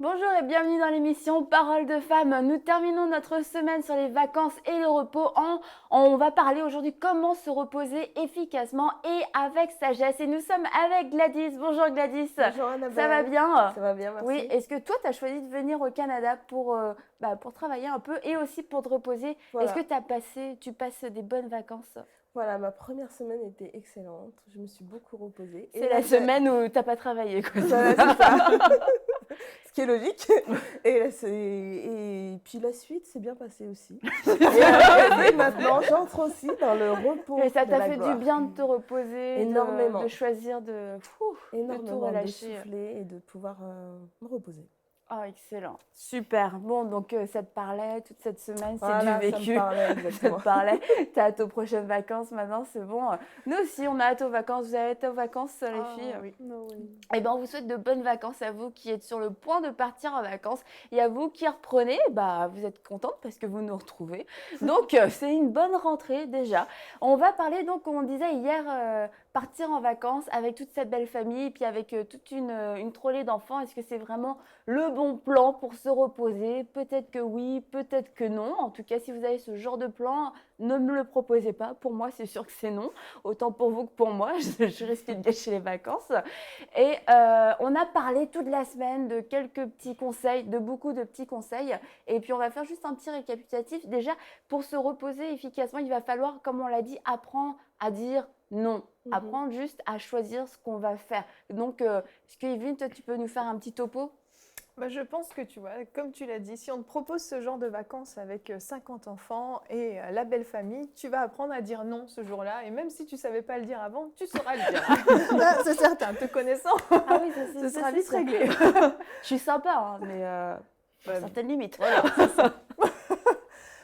Bonjour et bienvenue dans l'émission Parole de femmes. Nous terminons notre semaine sur les vacances et le repos. On va parler aujourd'hui comment se reposer efficacement et avec sagesse. Et nous sommes avec Gladys. Bonjour Gladys. Bonjour Annabelle. Ça va bien? Ça va bien, merci. Oui, est-ce que toi tu as choisi de venir au Canada pour travailler un peu et aussi pour te reposer? Voilà. Est-ce que tu passes des bonnes vacances? Voilà, ma première semaine était excellente. Je me suis beaucoup reposée. C'est la semaine où t'as pas travaillé, quoi. Voilà, c'est ça. Ce qui est logique. Et puis la suite s'est bien passée aussi. Et maintenant, j'entre aussi dans le repos. Et ça de t'a la fait gloire. du bien de te reposer, Énormément. de choisir de tout Énormément de relâcher. souffler et de pouvoir me reposer. Oh, excellent. Super. Bon, donc ça te parlait toute cette semaine, c'est Voilà, du vécu. ça me parlait Ça exactement. te parlait. T'as hâte aux prochaines vacances maintenant, c'est bon. Nous aussi, on a hâte aux vacances. Vous avez hâte aux vacances, les filles? Oui. Oui. Eh ben, on vous souhaite de bonnes vacances à vous qui êtes sur le point de partir en vacances et à vous qui reprenez. Bah, vous êtes contente parce que vous nous retrouvez. Donc, c'est une bonne rentrée déjà. On va parler donc, comme on disait hier, partir en vacances avec toute cette belle famille et puis avec toute une trolley d'enfants. Est-ce que c'est vraiment le bon plan pour se reposer? Peut-être que oui, peut-être que non. En tout cas, si vous avez ce genre de plan, ne me le proposez pas. Pour moi, c'est sûr que c'est non. Autant pour vous que pour moi. Je risque de gâcher les vacances. Et on a parlé toute la semaine de quelques petits conseils, de beaucoup de petits conseils. Et puis on va faire juste un petit récapitulatif. Déjà, pour se reposer efficacement, il va falloir, comme on l'a dit, apprendre à dire non. Apprendre juste à choisir ce qu'on va faire. Donc, est-ce que Evelyne, toi, tu peux nous faire un petit topo? Je pense que tu vois, comme tu l'as dit, si on te propose ce genre de vacances avec 50 enfants et la belle famille, tu vas apprendre à dire non ce jour-là. Et même si tu ne savais pas le dire avant, tu sauras le dire. C'est certain, te connaissant, Ah oui, ce sera vite réglé. Je suis sympa, hein, mais certaines limites. Voilà,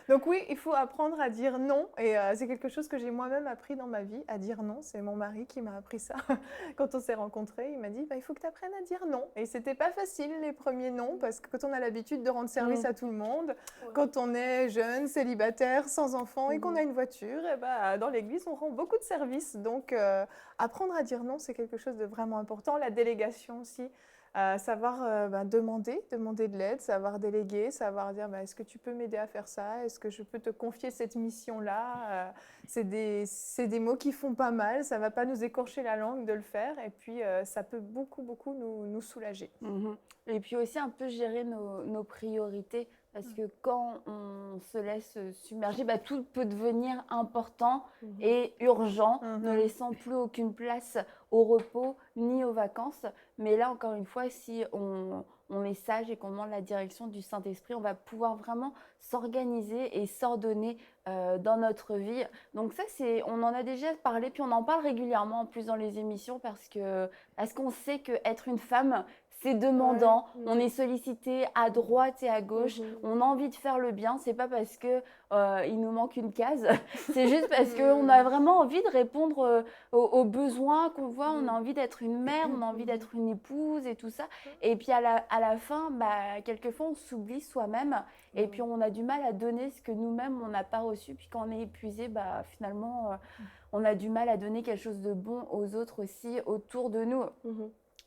Donc oui, il faut apprendre à dire non. Et c'est quelque chose que j'ai moi-même appris dans ma vie, à dire non. C'est mon mari qui m'a appris ça. Quand on s'est rencontrés, il m'a dit il faut que tu apprennes à dire non. Et c'était pas facile les premiers non, parce que quand on a l'habitude de rendre service à tout le monde, quand on est jeune, célibataire, sans enfant et qu'on a une voiture, et dans l'église, on rend beaucoup de services. Donc apprendre à dire non, c'est quelque chose de vraiment important. La délégation aussi. Savoir demander de l'aide, savoir déléguer, savoir dire est-ce que tu peux m'aider à faire ça? Est-ce que je peux te confier cette mission-là? C'est des mots qui font pas mal, ça va pas nous écorcher la langue de le faire et puis ça peut beaucoup, beaucoup nous soulager. Et puis aussi un peu gérer nos priorités parce que quand on se laisse submerger, tout peut devenir important et urgent, ne laissant plus aucune place au repos ni aux vacances. Mais là, encore une fois, si on est sage et qu'on demande la direction du Saint-Esprit, on va pouvoir vraiment s'organiser et s'ordonner dans notre vie. Donc ça, on en a déjà parlé, puis on en parle régulièrement en plus dans les émissions parce qu'on sait qu'être une femme, c'est demandant, on est sollicité à droite et à gauche, on a envie de faire le bien, c'est pas parce que il nous manque une case, c'est juste parce qu'on a vraiment envie de répondre aux besoins qu'on voit, on a envie d'être une mère, on a envie d'être une épouse et tout ça. Et puis à la fin, quelquefois on s'oublie soi-même et puis on a du mal à donner ce que nous-mêmes on n'a pas reçu. Puis quand on est épuisé, finalement on a du mal à donner quelque chose de bon aux autres aussi autour de nous.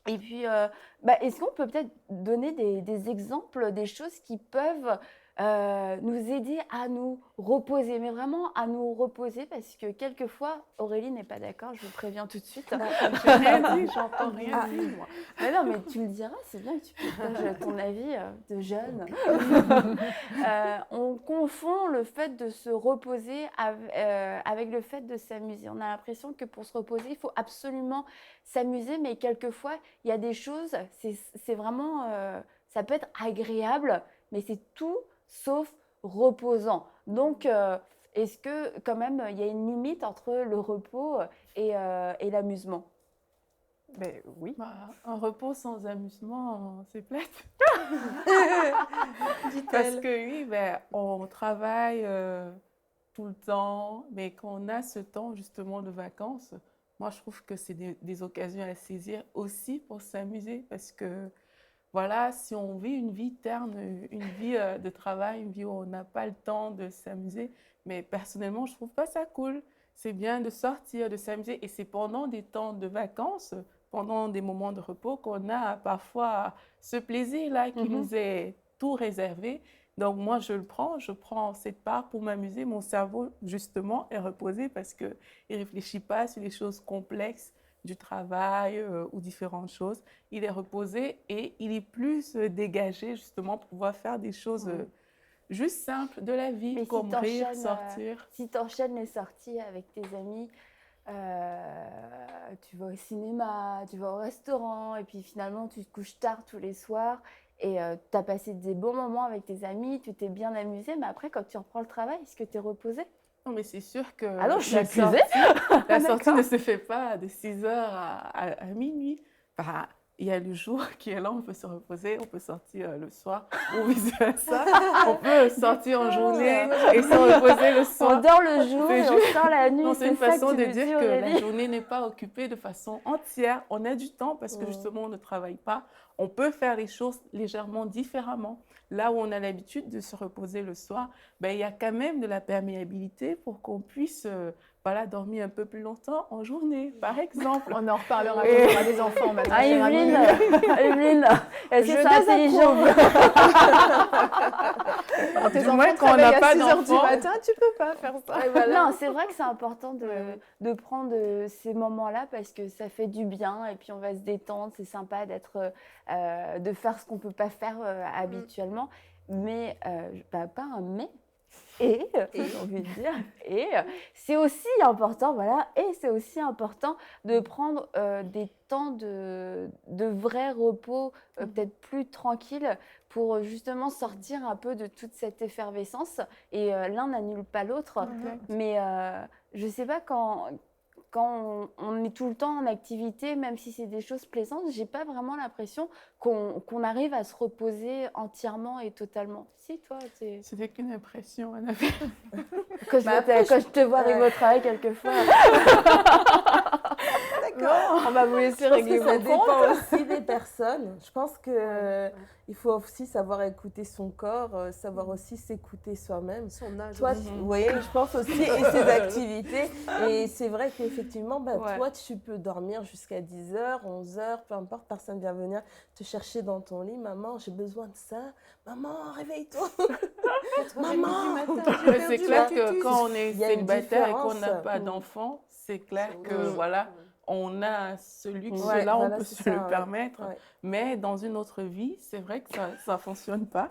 Et puis, est-ce qu'on peut peut-être donner des exemples, des choses qui peuvent nous aider à nous reposer, mais vraiment à nous reposer, parce que quelquefois, Aurélie n'est pas d'accord, je vous préviens tout de suite. J'ai rien dit, j'entends rien dit, moi. Mais non, mais tu me diras, c'est bien que tu partages ton avis de jeune. On confond le fait de se reposer avec le fait de s'amuser. On a l'impression que pour se reposer, il faut absolument s'amuser, mais quelquefois, il y a des choses, c'est vraiment, ça peut être agréable, mais c'est tout sauf reposant. Donc, est-ce que quand même, il y a une limite entre le repos et l'amusement? Oui. Un repos sans amusement, c'est plate. Dit-elle. Parce que oui, on travaille tout le temps, mais quand on a ce temps justement de vacances, moi je trouve que c'est des occasions à saisir aussi pour s'amuser parce que voilà, si on vit une vie terne, une vie de travail, une vie où on n'a pas le temps de s'amuser, mais personnellement, je trouve pas ça cool. C'est bien de sortir, de s'amuser et c'est pendant des temps de vacances pendant des moments de repos qu'on a parfois ce plaisir-là qui nous est tout réservé. Donc, moi, je prends cette part pour m'amuser. Mon cerveau, justement, est reposé parce qu'il ne réfléchit pas sur les choses complexes du travail ou différentes choses. Il est reposé et il est plus dégagé, justement, pour pouvoir faire des choses juste simples de la vie, comme rire, sortir. Si tu enchaînes les sorties avec tes amis, tu vas au cinéma, tu vas au restaurant, et puis finalement, tu te couches tard tous les soirs. Et tu as passé des bons moments avec tes amis, tu t'es bien amusé, mais après, quand tu reprends le travail, est-ce que tu es reposé? Non, mais c'est sûr que ah non, je suis épuisée. La sortie ne se fait pas de 6h à minuit. Enfin, il y a le jour qui est là, on peut se reposer, on peut sortir le soir ou vice-versa. On peut sortir en journée et se reposer le soir. On dort le jour et on sort la nuit. C'est une façon de dire que la journée n'est pas occupée de façon entière. On a du temps parce que justement, on ne travaille pas. On peut faire les choses légèrement différemment. Là où on a l'habitude de se reposer le soir, ben, il y a quand même de la perméabilité pour qu'on puisse dormir un peu plus longtemps en journée, par exemple. On en reparlera quand on aura des enfants maintenant. Ah, Evelyne, est-ce que c'est intelligent? Tes enfants quand on n'a pas d'enfants, à 6h du matin, tu peux pas faire ça. Non, c'est vrai que c'est important de prendre ces moments-là parce que ça fait du bien et puis on va se détendre. C'est sympa de faire ce qu'on peut pas faire habituellement, mais pas un mais. Et j'ai envie de dire, c'est aussi important, c'est aussi important de prendre des temps de vrai repos, peut-être plus tranquille, pour justement sortir un peu de toute cette effervescence. Et l'un n'annule pas l'autre, mais je sais pas quand on est tout le temps en activité, même si c'est des choses plaisantes, j'ai pas vraiment l'impression qu'on arrive à se reposer entièrement et totalement. Si, toi, c'était qu'une impression, Annabelle. Quand je te vois arriver au travail quelquefois. D'accord. On va vous laisser régler vos comptes. Ça dépend aussi des personnes. Je pense qu'il faut aussi savoir écouter son corps, savoir aussi s'écouter soi-même. Son âge. Toi, oui, je pense aussi, et ses activités. Et c'est vrai qu'effectivement, toi, tu peux dormir jusqu'à 10h, 11h, peu importe, personne vient venir te chercher dans ton lit. Maman, j'ai besoin de ça. Maman, réveille-toi. Maman. C'est clair que quand on est célibataire et qu'on n'a pas d'enfant, c'est clair que on a ce luxe-là, on peut se le permettre. Ouais. Mais dans une autre vie, c'est vrai que ça ne fonctionne pas.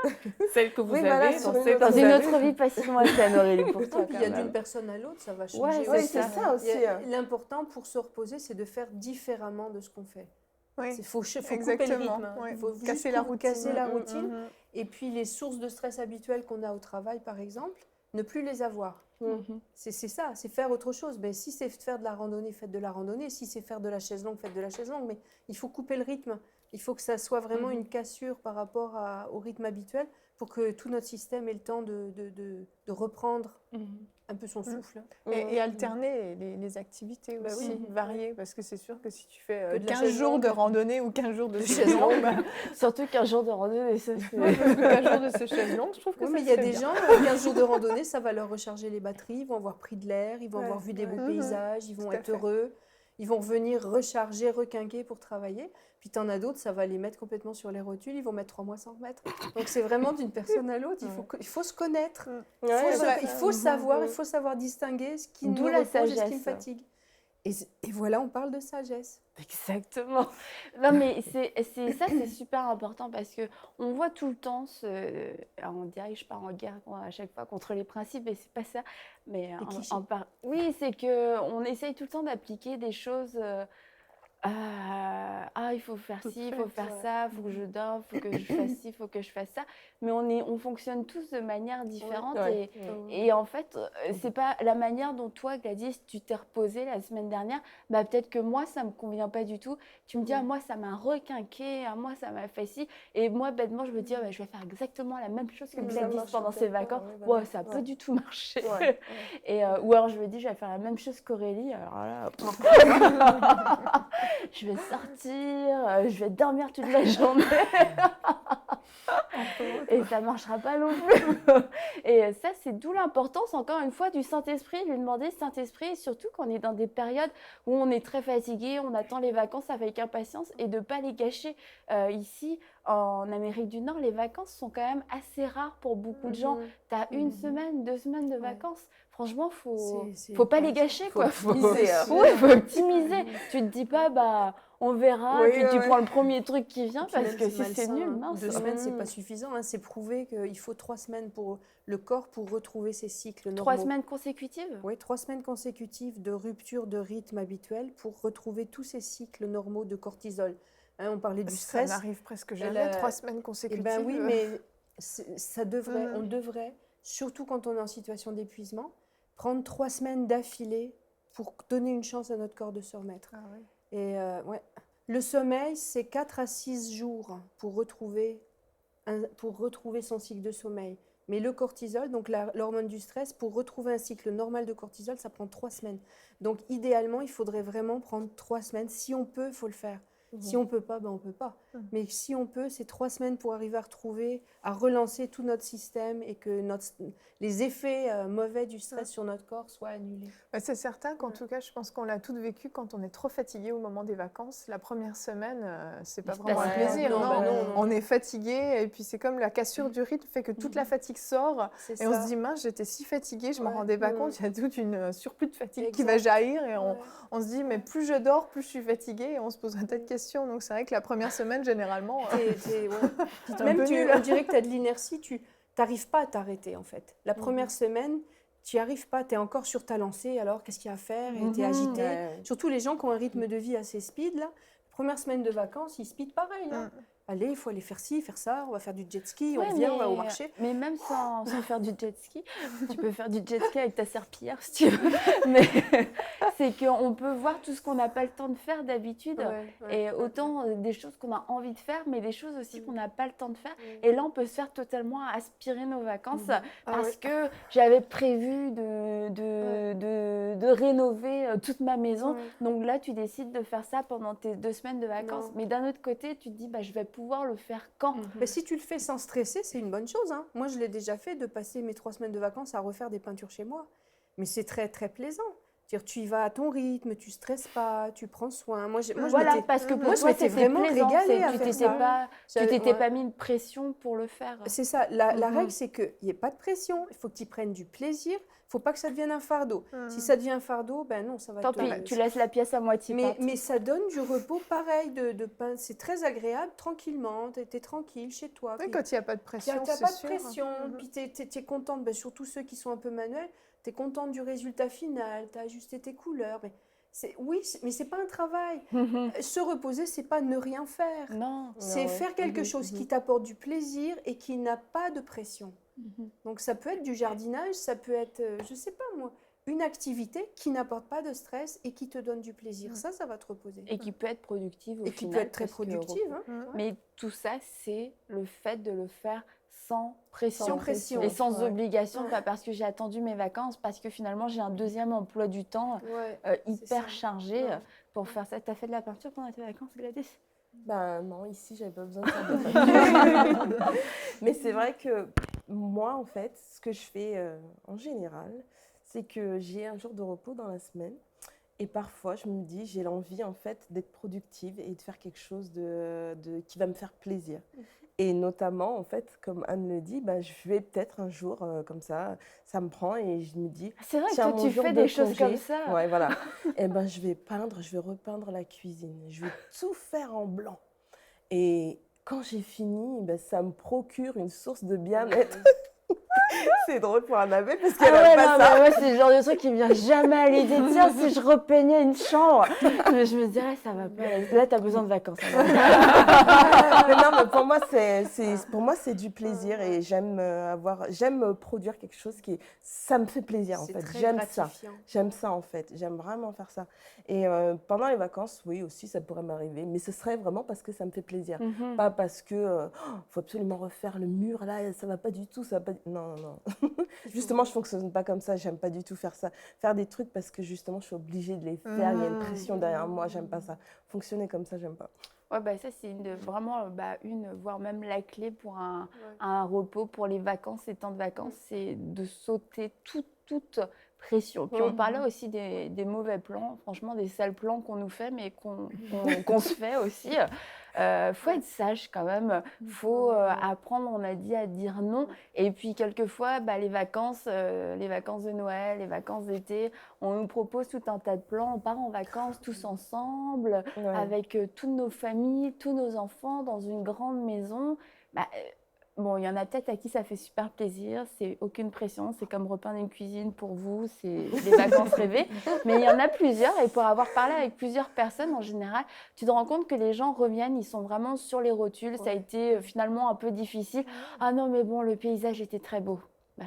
Celle que vous avez, dans une autre vie, pas si lointaine, Aurélie, pour toi. Il y a d'une personne à l'autre, ça va changer. Oui, c'est ça aussi. L'important pour se reposer, c'est de faire différemment de ce qu'on fait. Il faut couper le rythme. Il faut casser la routine. Et puis les sources de stress habituelles qu'on a au travail, par exemple, ne plus les avoir. C'est ça, c'est faire autre chose. Ben, si c'est faire de la randonnée, faites de la randonnée. Si c'est faire de la chaise longue, faites de la chaise longue. Mais il faut couper le rythme. Il faut que ça soit vraiment une cassure par rapport au rythme habituel pour que tout notre système ait le temps de reprendre un peu son souffle. Et alterner les activités aussi, varier. Parce que c'est sûr que si tu fais 15 jours de randonnée ou 15 jours de chaise longue... Surtout 15 jours de randonnée, ça fait... 15 jours de chaise longue, je trouve que ça mais il y a des gens, 15 jours de randonnée, ça va leur recharger les batteries, ils vont avoir pris de l'air, ils vont avoir vu des beaux paysages, ils vont être heureux, ils vont revenir recharger, requinquer pour travailler. Puis tu en as d'autres, ça va les mettre complètement sur les rotules, ils vont mettre 3 mois sans remettre. Donc c'est vraiment d'une personne à l'autre, il faut se connaître, il faut savoir distinguer ce qui nous repose et ce qui me fatigue. Et voilà, on parle de sagesse. Exactement. Non, mais c'est super important parce qu'on voit tout le temps, on dirait que je pars en guerre à chaque fois contre les principes et c'est pas ça. Mais oui, c'est qu'on essaye tout le temps d'appliquer des choses... il faut faire ci, il faut faire ça, il faut que je dorme, il faut que je fasse ci, il faut que je fasse ça. Mais on fonctionne tous de manière différente et en fait, c'est pas la manière dont toi, Gladys, tu t'es reposée la semaine dernière. Bah, peut-être que moi, ça me convient pas du tout. Tu me dis, moi, ça m'a requinqué, moi, ça m'a fait ci. Et moi, bêtement, je me dis, je vais faire exactement la même chose que Gladys pendant ses vacances. Ça n'a pas du tout marché. Et, ou alors, je me dis, je vais faire la même chose qu'Aurélie. Alors là... je vais sortir, je vais dormir toute la journée. Et ça ne marchera pas non plus. Et ça, c'est d'où l'importance, encore une fois, du Saint-Esprit, lui demander Saint-Esprit, surtout quand on est dans des périodes où on est très fatigué, on attend les vacances avec impatience et de ne pas les gâcher. Ici, en Amérique du Nord, les vacances sont quand même assez rares pour beaucoup de gens. Tu as une semaine, 2 semaines de vacances. Franchement, faut pas les gâcher, quoi. Faut optimiser. Tu te dis pas, bah, on verra, puis tu prends le premier truc qui vient, parce que si c'est nul, mince. 2 semaines, c'est pas suffisant. Hein. C'est prouvé qu'il faut 3 semaines pour le corps pour retrouver ses cycles normaux. 3 semaines consécutives? Oui, 3 semaines consécutives de rupture de rythme habituel pour retrouver tous ces cycles normaux de cortisol. Hein, on parlait du stress. Ça n'arrive presque jamais, 3 semaines consécutives. Eh ben oui, mais ça devrait, on devrait, surtout quand on est en situation d'épuisement, prendre 3 semaines d'affilée pour donner une chance à notre corps de se remettre. Ah, oui. Et le sommeil, c'est 4 à 6 jours pour retrouver son cycle de sommeil. Mais le cortisol, donc l'hormone du stress, pour retrouver un cycle normal de cortisol, ça prend 3 semaines. Donc idéalement, il faudrait vraiment prendre 3 semaines. Si on peut, il faut le faire. Si on ne peut pas, ben on ne peut pas. Mais si on peut, c'est 3 semaines pour arriver à relancer tout notre système et que les effets mauvais du stress sur notre corps soient annulés. C'est certain qu'en tout cas, je pense qu'on l'a toutes vécu quand on est trop fatigué au moment des vacances. La première semaine, c'est pas vraiment un plaisir. Non. On est fatigué et puis c'est comme la cassure du rythme fait que toute la fatigue sort et on se dit mince, j'étais si fatiguée, je m'en rendais pas compte. Il y a toute une surplus de fatigue qui va jaillir et on se dit mais plus je dors, plus je suis fatiguée et on se pose un tas de questions. Donc c'est vrai que la première semaine, généralement, même on dirait que tu as de l'inertie, tu n'arrives pas à t'arrêter en fait. La première semaine, tu n'y arrives pas, tu es encore sur ta lancée, alors qu'est-ce qu'il y a à faire et tu es agité. Surtout les gens qui ont un rythme de vie assez speed, là. Première semaine de vacances, ils speed pareil. Hein. Allez, il faut aller faire ci, faire ça, on va faire du jet ski, on revient, on va au marché. Mais même sans faire du jet ski, tu peux faire du jet ski avec ta serpillière si tu veux. Mais c'est qu'on peut voir tout ce qu'on n'a pas le temps de faire d'habitude. Et autant des choses qu'on a envie de faire, mais des choses aussi qu'on n'a pas le temps de faire. Et là, on peut se faire totalement aspirer nos vacances parce que j'avais prévu de rénover toute ma maison. Donc là, tu décides de faire ça pendant tes 2 semaines de vacances. Mais d'un autre côté, tu te dis, bah, je vais pouvoir le faire quand Si tu le fais sans stresser, c'est une bonne chose. Hein. Moi, je l'ai déjà fait, de passer mes 3 semaines de vacances à refaire des peintures chez moi. Mais c'est très, très plaisant. Tu y vas à ton rythme, tu ne stresses pas, tu prends soin. Parce que pour toi, c'était vraiment plaisant, régalée à faire ça. Tu t'étais pas mis une pression pour le faire. C'est ça. La règle, c'est qu'il n'y ait pas de pression. Il faut que tu prennes du plaisir. Il ne faut pas que ça devienne un fardeau. Si ça devient un fardeau, ben non, ça va Tant pis, tu laisses la pièce à moitié peinte. Mais ça donne du repos pareil de peindre. C'est très agréable, tranquillement. Tu es tranquille chez toi. Oui, quand il n'y a pas de pression, tu n'as pas de pression. Puis tu es contente, surtout ceux qui sont un peu manuels, tu es contente du résultat final, tu as ajusté tes couleurs. Mais ce n'est pas un travail. Se reposer, ce n'est pas ne rien faire. Non. C'est faire quelque chose qui t'apporte du plaisir et qui n'a pas de pression. Donc ça peut être du jardinage, ça peut être, je ne sais pas moi, une activité qui n'apporte pas de stress et qui te donne du plaisir. Ça va te reposer. Et qui peut être productive au final. Et qui peut être très productive. Mais tout ça, c'est le fait de le faire sans pression. Sans pression. Et sans obligation, pas parce que j'ai attendu mes vacances, parce que finalement j'ai un deuxième emploi du temps hyper chargé pour faire ça. Tu as fait de la peinture pendant tes vacances, Gladys? Ben non, ici, j'avais pas besoin de faire de peinture. Mais c'est vrai que moi, en fait, ce que je fais en général, c'est que j'ai un jour de repos dans la semaine. Et parfois, je me dis, j'ai l'envie, en fait, d'être productive et de faire quelque chose qui va me faire plaisir. Et notamment, en fait, comme Anne le dit, je vais peut-être un jour, comme ça me prend et je me dis... C'est vrai que toi, tu fais des choses comme ça. Ouais, voilà. Et je vais repeindre la cuisine. Je vais tout faire en blanc. Et quand j'ai fini, ça me procure une source de bien-être. C'est drôle pour Annabelle parce qu'elle aime pas ça. Moi, c'est le genre de truc qui me vient jamais à l'idée. Tiens, si je repeignais une chambre, je me dirais, ça va pas. Là, tu as besoin de vacances. Mais non, mais pour moi, c'est du plaisir et j'aime produire quelque chose ça me fait plaisir en fait. J'aime ça. J'aime ça en fait. J'aime vraiment faire ça. Et pendant les vacances, oui, aussi, ça pourrait m'arriver. Mais ce serait vraiment parce que ça me fait plaisir. Pas parce que faut absolument refaire le mur là, ça va pas du tout. Ça va pas... Non. Justement, je ne fonctionne pas comme ça. J'aime pas du tout faire ça. Faire des trucs parce que justement, je suis obligée de les faire. Il y a une pression derrière moi. J'aime pas ça. Fonctionner comme ça, j'aime pas. Ouais, bah ça, c'est vraiment voire même la clé pour un repos, pour les vacances, les temps de vacances, c'est de sauter toute pression. Puis on parlait aussi des mauvais plans, franchement, des sales plans qu'on nous fait, mais qu'on se fait aussi. Faut être sage quand même, faut apprendre, on a dit, à dire non. Et puis quelquefois, les vacances de Noël, les vacances d'été, on nous propose tout un tas de plans, on part en vacances tous ensemble, avec toutes nos familles, tous nos enfants, dans une grande maison. Bon, il y en a peut-être à qui ça fait super plaisir, c'est aucune pression, c'est comme repeindre une cuisine pour vous, c'est des vacances rêvées. Mais il y en a plusieurs, et pour avoir parlé avec plusieurs personnes, en général, tu te rends compte que les gens reviennent, ils sont vraiment sur les rotules, ça a été finalement un peu difficile. Ah non, mais bon, le paysage était très beau.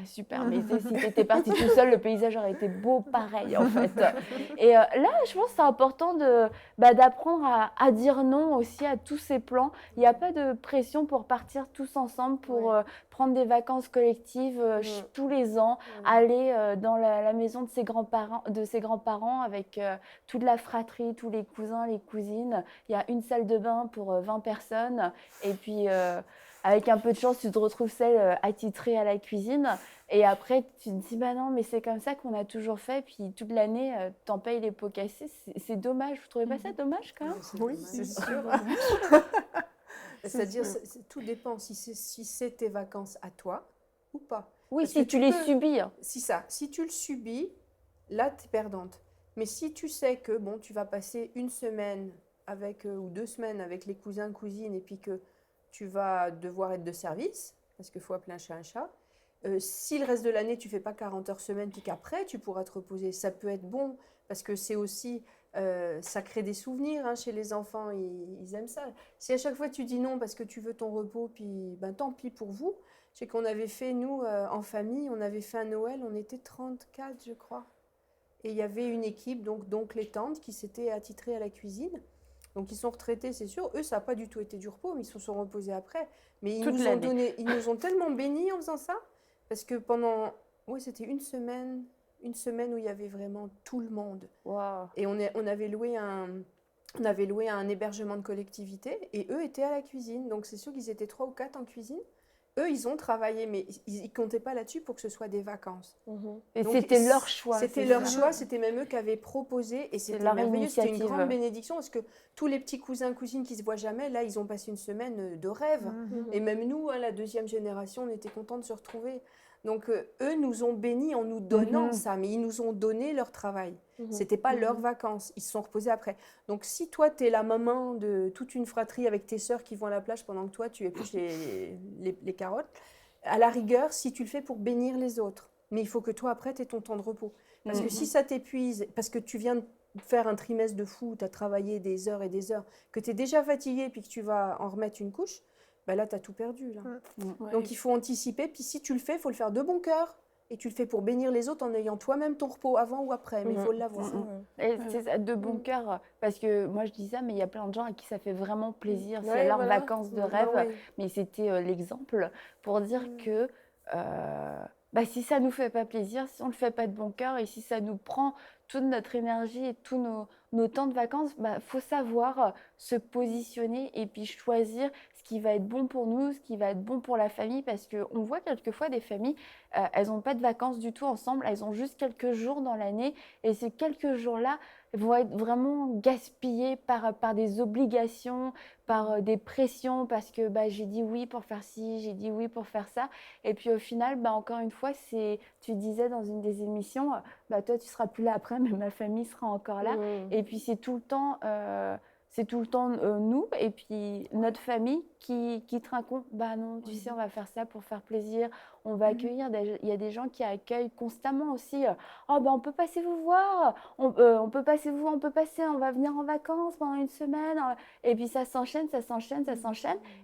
Super, mais si tu étais parti tout seul, le paysage aurait été beau pareil en fait. Et là, je pense que c'est important d'apprendre à dire non aussi à tous ces plans. Il n'y a pas de pression pour partir tous ensemble, pour prendre des vacances collectives tous les ans, aller dans la maison de ses grands-parents avec toute la fratrie, tous les cousins, les cousines. Il y a une salle de bain pour 20 personnes et puis... avec un peu de chance, tu te retrouves seule attitrée à la cuisine. Et après, tu te dis, non, mais c'est comme ça qu'on a toujours fait. Puis toute l'année, t'en payes les pots cassés. C'est dommage. Vous ne trouvez pas ça dommage quand même? Oui, c'est sûr. C'est-à-dire, tout dépend si c'est tes vacances à toi ou pas. Oui, si tu les subis. Si tu le subis, là, tu es perdante. Mais si tu sais que tu vas passer une semaine ou 2 semaines avec les cousins, cousines, et puis que tu vas devoir être de service, parce qu'il faut appeler un chat un chat. Si le reste de l'année, tu ne fais pas 40 heures semaine, puis qu'après, tu pourras te reposer, ça peut être bon, parce que c'est aussi, ça crée des souvenirs chez les enfants, ils aiment ça. Si à chaque fois tu dis non parce que tu veux ton repos, puis tant pis pour vous. Je sais qu'on avait fait, nous, en famille, on avait fait un Noël, on était 34, je crois. Et il y avait une équipe, donc les tantes, qui s'étaient attitrées à la cuisine. Donc ils sont retraités, c'est sûr. Eux, ça n'a pas du tout été du repos, mais ils se sont reposés après. Mais ils nous ont tellement bénis en faisant ça, parce que c'était une semaine où il y avait vraiment tout le monde. Wow. Et on avait loué un hébergement de collectivité, et eux étaient à la cuisine. Donc c'est sûr qu'ils étaient 3 ou 4 en cuisine. Eux, ils ont travaillé, mais ils ne comptaient pas là-dessus pour que ce soit des vacances. Et donc, c'était leur choix. C'était leur choix, c'était même eux qui avaient proposé. Et c'était merveilleux, c'était une grande bénédiction parce que tous les petits cousins, cousines qui ne se voient jamais, là, ils ont passé une semaine de rêve. Et même nous, la 2e génération, on était contents de se retrouver. Donc, eux nous ont bénis en nous donnant ça, mais ils nous ont donné leur travail. Ce n'était pas leurs vacances, ils se sont reposés après. Donc, si toi, tu es la maman de toute une fratrie avec tes sœurs qui vont à la plage pendant que toi, tu épluches les carottes, à la rigueur, si tu le fais pour bénir les autres. Mais il faut que toi, après, tu aies ton temps de repos. Parce que si ça t'épuise, parce que tu viens de faire un trimestre de fou, tu as travaillé des heures et des heures, que tu es déjà fatigué puis que tu vas en remettre une couche, là, tu as tout perdu. Là. Donc, il faut anticiper. Puis si tu le fais, il faut le faire de bon cœur. Et tu le fais pour bénir les autres en ayant toi-même ton repos avant ou après. Mais il faut l'avoir. Et c'est ça, de bon cœur. Parce que moi, je dis ça, mais il y a plein de gens à qui ça fait vraiment plaisir. C'est leurs vacances de rêve. Mais c'était l'exemple pour dire que si ça ne nous fait pas plaisir, si on ne le fait pas de bon cœur et si ça nous prend toute notre énergie et tous nos temps de vacances, faut savoir se positionner et puis choisir ce qui va être bon pour nous, ce qui va être bon pour la famille, parce qu'on voit quelquefois des familles, elles n'ont pas de vacances du tout ensemble, elles ont juste quelques jours dans l'année, et ces quelques jours-là vont être vraiment gaspillés par des obligations, par des pressions, parce que j'ai dit oui pour faire ci, j'ai dit oui pour faire ça, et puis au final, encore une fois, tu disais dans une des émissions, toi tu seras plus là après, mais ma famille sera encore là, et puis c'est tout le temps... nous et puis notre famille qui trinquons. Non, tu sais, on va faire ça pour faire plaisir. On va accueillir. Il y a des gens qui accueillent constamment aussi. On peut passer vous voir. On peut passer vous. On va venir en vacances pendant une semaine. Et puis ça s'enchaîne.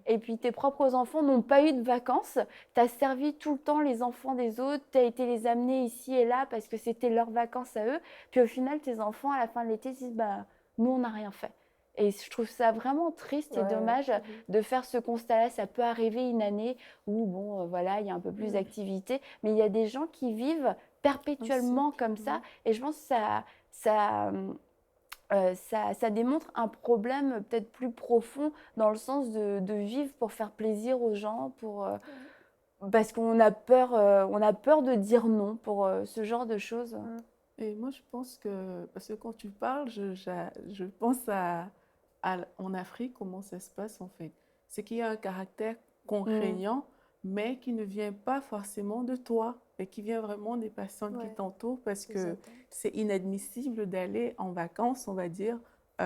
Et puis tes propres enfants n'ont pas eu de vacances. Tu as servi tout le temps les enfants des autres. Tu as été les amener ici et là parce que c'était leurs vacances à eux. Puis au final, tes enfants, à la fin de l'été, disent nous, on n'a rien fait. Et je trouve ça vraiment triste et dommage de faire ce constat-là. Ça peut arriver une année où, il y a un peu plus d'activité. Mais il y a des gens qui vivent perpétuellement comme ça. Et je pense que ça démontre un problème peut-être plus profond dans le sens de vivre pour faire plaisir aux gens, parce qu'on a peur de dire non pour ce genre de choses. Et moi, je pense que, parce que quand tu parles, je pense en Afrique, comment ça se passe en fait. C'est qu'il y a un caractère contraignant, mais qui ne vient pas forcément de toi, mais qui vient vraiment des personnes qui t'entourent, parce que c'est inadmissible d'aller en vacances, on va dire,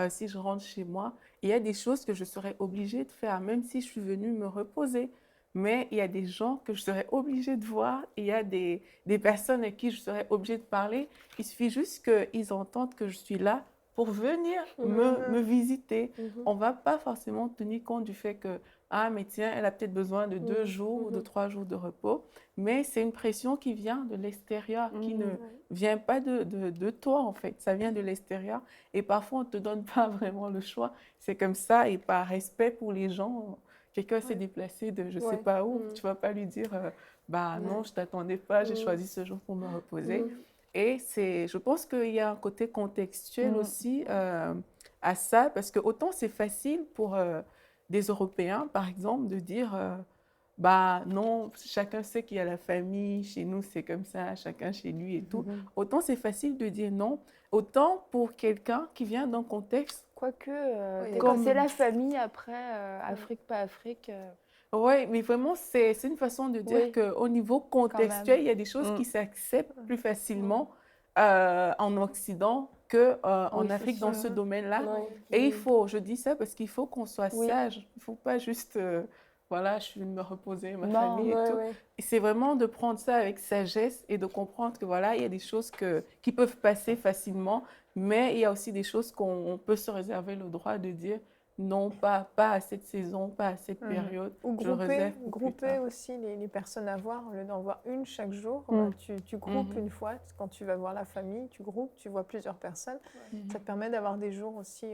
si je rentre chez moi. Il y a des choses que je serais obligée de faire, même si je suis venue me reposer. Mais il y a des gens que je serais obligée de voir, il y a des personnes à qui je serais obligée de parler. Il suffit juste qu'ils entendent que je suis là pour venir me visiter. On ne va pas forcément tenir compte du fait que, ah, mais tiens, elle a peut-être besoin de 2 jours ou de 3 jours de repos. Mais c'est une pression qui vient de l'extérieur, qui ne vient pas de toi, en fait. Ça vient de l'extérieur. Et parfois, on ne te donne pas vraiment le choix. C'est comme ça, et par respect pour les gens, quelqu'un s'est déplacé de je ne sais pas où, tu ne vas pas lui dire non, je ne t'attendais pas, j'ai choisi ce jour pour me reposer. Et je pense qu'il y a un côté contextuel aussi à ça, parce que autant c'est facile pour des Européens, par exemple, de dire non, chacun sait qu'il y a la famille, chez nous c'est comme ça, chacun chez lui et tout. Autant c'est facile de dire non, autant pour quelqu'un qui vient d'un contexte. Quoique, quand c'est la famille, après, Afrique, pas Afrique. Oui, mais vraiment, c'est une façon de dire qu'au niveau contextuel, il y a des choses qui s'acceptent plus facilement en Occident qu'en Afrique dans ce domaine-là. Et je dis ça parce qu'il faut qu'on soit sage. Il ne faut pas juste, je suis venue me reposer, ma famille et tout. Et c'est vraiment de prendre ça avec sagesse et de comprendre que il y a des choses qui peuvent passer facilement, mais il y a aussi des choses qu'on peut se réserver le droit de dire non, pas à cette saison, pas à cette période. Ou grouper aussi les personnes à voir, au lieu d'en voir une chaque jour. Tu groupes une fois, quand tu vas voir la famille, tu groupes, tu vois plusieurs personnes. Ça te permet d'avoir des jours aussi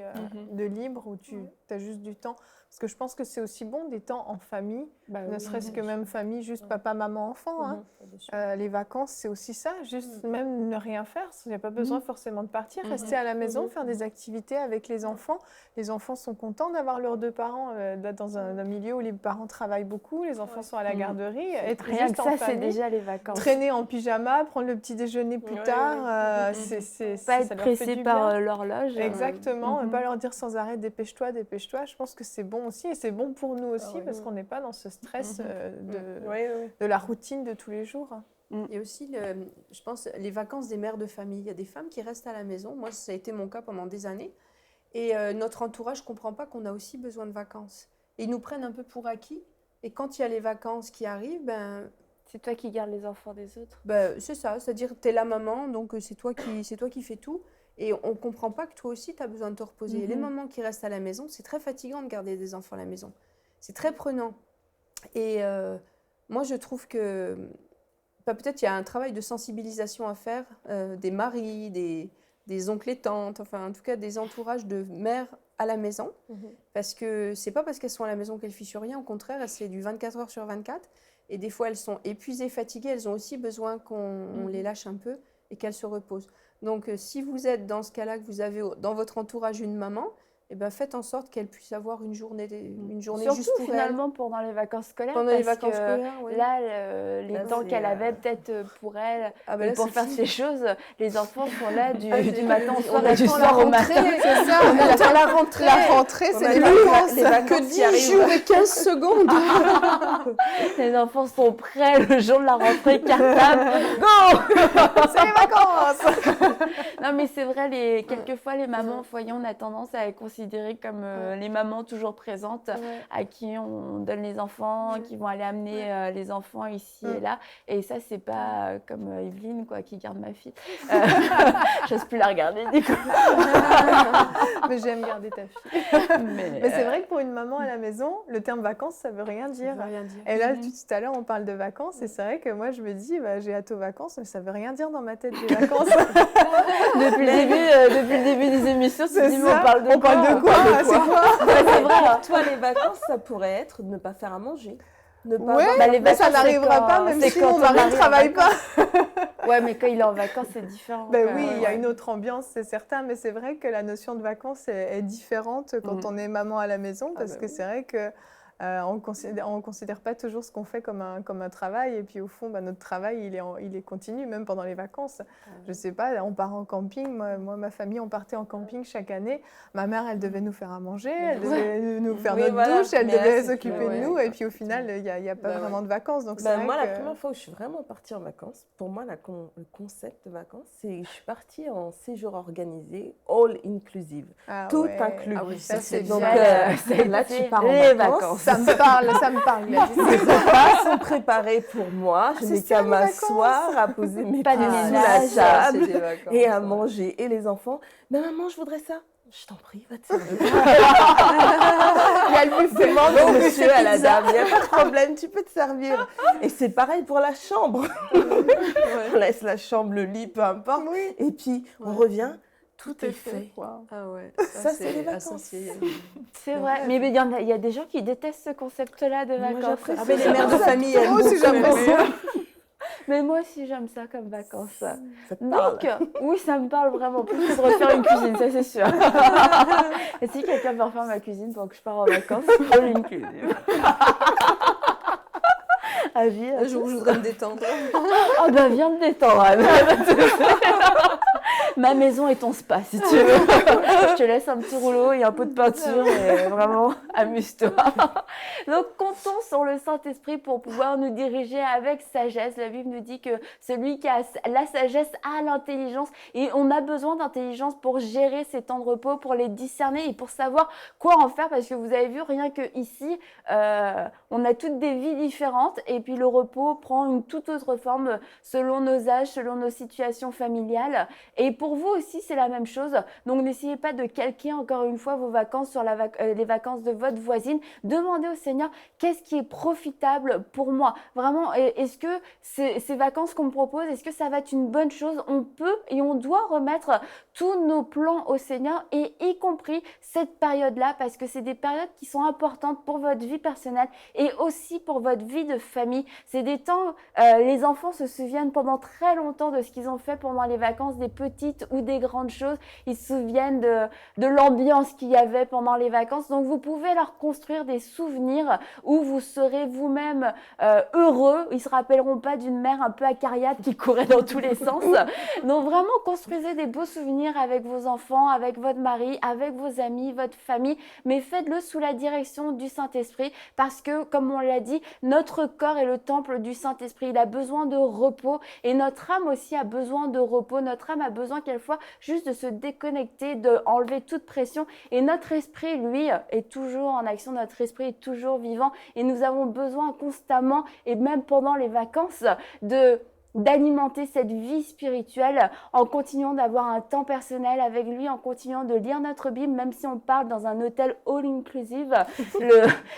de libre où tu as juste du temps. Parce que je pense que c'est aussi bon des temps en famille, ne serait-ce que même famille, juste papa, maman, enfant. Les vacances, c'est aussi ça, juste même ne rien faire. Il n'y a pas besoin forcément de partir, rester à la maison, faire des activités avec les enfants. Les enfants sont contents d'avoir leurs 2 parents dans un milieu où les parents travaillent beaucoup, les enfants sont à la garderie. Être rien juste que en ça, famille, c'est déjà les vacances. Traîner en pyjama, prendre le petit déjeuner plus tard. Pas être pressé par l'horloge. Exactement, pas leur dire sans arrêt dépêche-toi, dépêche-toi. Je pense que c'est bon aussi, et c'est bon pour nous aussi, parce qu'on n'est pas dans ce stress de la routine de tous les jours. Et aussi, je pense, les vacances des mères de famille. Il y a des femmes qui restent à la maison. Moi, ça a été mon cas pendant des années. Et notre entourage ne comprend pas qu'on a aussi besoin de vacances. Et ils nous prennent un peu pour acquis. Et quand il y a les vacances qui arrivent, c'est toi qui gardes les enfants des autres. C'est ça, c'est-à-dire tu es la maman, donc c'est toi qui fais tout. Et on ne comprend pas que toi aussi, tu as besoin de te reposer. Les mamans qui restent à la maison, c'est très fatigant de garder des enfants à la maison. C'est très prenant. Et moi, je trouve que peut-être il y a un travail de sensibilisation à faire des maris, des oncles et tantes, enfin en tout cas des entourages de mères à la maison. Parce que c'est pas parce qu'elles sont à la maison qu'elles fichent rien, au contraire, c'est du 24 heures sur 24. Et des fois, elles sont épuisées, fatiguées, elles ont aussi besoin qu'on les lâche un peu et qu'elles se reposent. Donc, si vous êtes dans ce cas-là, que vous avez dans votre entourage une maman, faites en sorte qu'elle puisse avoir une journée surtout, juste pour finalement, pendant les vacances scolaires. Pendant les vacances scolaires, oui. Là, les temps qu'elle avait peut-être pour elle, pour faire ces choses, les enfants sont là du matin au soir et du soir au matin. C'est ça, on attend la rentrée. La rentrée, c'est les vacances. Que 10 jours et 15 secondes. Les enfants sont prêts le jour de la rentrée, cartable. Go. C'est les vacances. Non, mais c'est vrai, quelquefois, les mamans au foyer, on a tendance à les considérer comme les mamans toujours présentes à qui on donne les enfants, qui vont aller amener les enfants ici et là. Et ça, c'est pas comme Evelyne qui garde ma fille. J'ose plus la regarder du coup. Mais j'aime garder ta fille. Mais c'est vrai que pour une maman à la maison, le terme vacances, ça veut rien dire. Et là, tout à l'heure, on parle de vacances. Et c'est vrai que moi, je me dis, j'ai hâte aux vacances, mais ça veut rien dire dans ma tête, des vacances. Depuis le début des émissions, tu dis, on parle de quoi? C'est quoi? C'est vrai. Toi, les vacances, ça pourrait être de ne pas faire à manger. Mais ça n'arrivera pas, même si mon mari ne travaille pas. Ouais, mais quand il est en vacances, c'est différent. Ben oui, il y a une autre ambiance, c'est certain, mais c'est vrai que la notion de vacances est différente quand on est maman à la maison, parce que c'est vrai que on considère pas toujours ce qu'on fait comme un travail, et puis au fond, notre travail, il est continu, même pendant les vacances. Je sais pas, on part en camping, moi, ma famille, on partait en camping chaque année. Ma mère, elle devait nous faire à manger, elle devait nous faire notre douche, elle devait s'occuper de nous, et puis au final, il n'y a pas vraiment de vacances. Donc moi, la première fois où je suis vraiment partie en vacances, pour moi, le concept de vacances, c'est que je suis partie en séjour organisé, all inclusive, tout inclus. Ah oui, ça c'est donc bien. là, tu pars en vacances. Ça me parle. Les repas sont préparés pour moi. Je n'ai qu'à m'asseoir, à poser mes pieds sous la table et à manger. Et les enfants, mais maman, je voudrais ça. Je t'en prie, va te servir. Il y a le buffet, demande au monsieur, à la dame, il n'y a pas de problème, tu peux te servir. Et c'est pareil pour la chambre. On laisse la chambre, le lit, peu importe. Et puis, on revient. Tout est fait. Ah ouais, ça c'est les vacances. C'est vrai, mais il y a des gens qui détestent ce concept-là de vacances. Moi, mais les mères de famille, elles aussi j'apprécie. Mais moi aussi, j'aime ça comme vacances. Donc, oui, ça me parle vraiment plus que de refaire une cuisine, ça c'est sûr. Et si quelqu'un veut refaire ma cuisine pendant que je pars en vacances, all inclusive. Un jour, je voudrais me détendre. Oh bah viens me détendre, Anne. Ma maison est ton spa, si tu veux. Je te laisse un petit rouleau et un pot de peinture et vraiment, amuse-toi. Donc, comptons sur le Saint-Esprit pour pouvoir nous diriger avec sagesse. La Bible nous dit que celui qui a la sagesse a l'intelligence, et on a besoin d'intelligence pour gérer ces temps de repos, pour les discerner et pour savoir quoi en faire, parce que vous avez vu, rien que ici, on a toutes des vies différentes, et puis le repos prend une toute autre forme selon nos âges, selon nos situations familiales. Et pour vous aussi, c'est la même chose. Donc, n'essayez pas de calquer encore une fois vos vacances sur les vacances de votre voisine. Demandez au Seigneur, qu'est-ce qui est profitable pour moi? Vraiment, est-ce que ces vacances qu'on me propose, est-ce que ça va être une bonne chose? On peut et on doit remettre tous nos plans au Seigneur, et y compris cette période-là, parce que c'est des périodes qui sont importantes pour votre vie personnelle et aussi pour votre vie de famille. C'est des temps, les enfants se souviennent pendant très longtemps de ce qu'ils ont fait pendant les vacances, des petites ou des grandes choses. Ils se souviennent de l'ambiance qu'il y avait pendant les vacances. Donc, vous pouvez leur construire des souvenirs où vous serez vous-même heureux. Ils ne se rappelleront pas d'une mère un peu acariâtre qui courait dans tous les sens. Donc, vraiment, construisez des beaux souvenirs avec vos enfants, avec votre mari, avec vos amis, votre famille, mais faites-le sous la direction du Saint-Esprit, parce que, comme on l'a dit, notre corps est le temple du Saint-Esprit. Il a besoin de repos, et notre âme aussi a besoin de repos. Notre âme a besoin quelquefois juste de se déconnecter, d'enlever toute pression, et notre esprit, lui, est toujours en action. Notre esprit est toujours vivant, et nous avons besoin constamment, et même pendant les vacances, d'alimenter cette vie spirituelle en continuant d'avoir un temps personnel avec lui, en continuant de lire notre Bible, même si on parle dans un hôtel all-inclusive.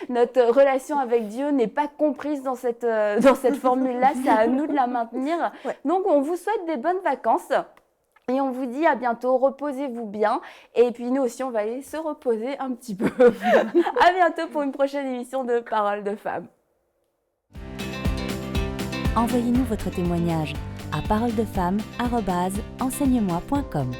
Notre relation avec Dieu n'est pas comprise dans cette formule-là, c'est à nous de la maintenir. Ouais. Donc, on vous souhaite des bonnes vacances. Et on vous dit à bientôt, reposez-vous bien. Et puis nous aussi, on va aller se reposer un petit peu. À bientôt pour une prochaine émission de Paroles de Femmes. Envoyez-nous votre témoignage à paroledefemmes@enseigne-moi.com.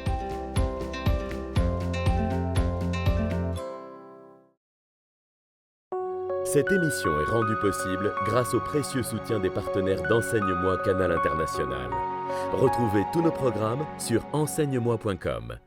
Cette émission est rendue possible grâce au précieux soutien des partenaires d'Enseigne-moi Canal International. Retrouvez tous nos programmes sur enseigne-moi.com.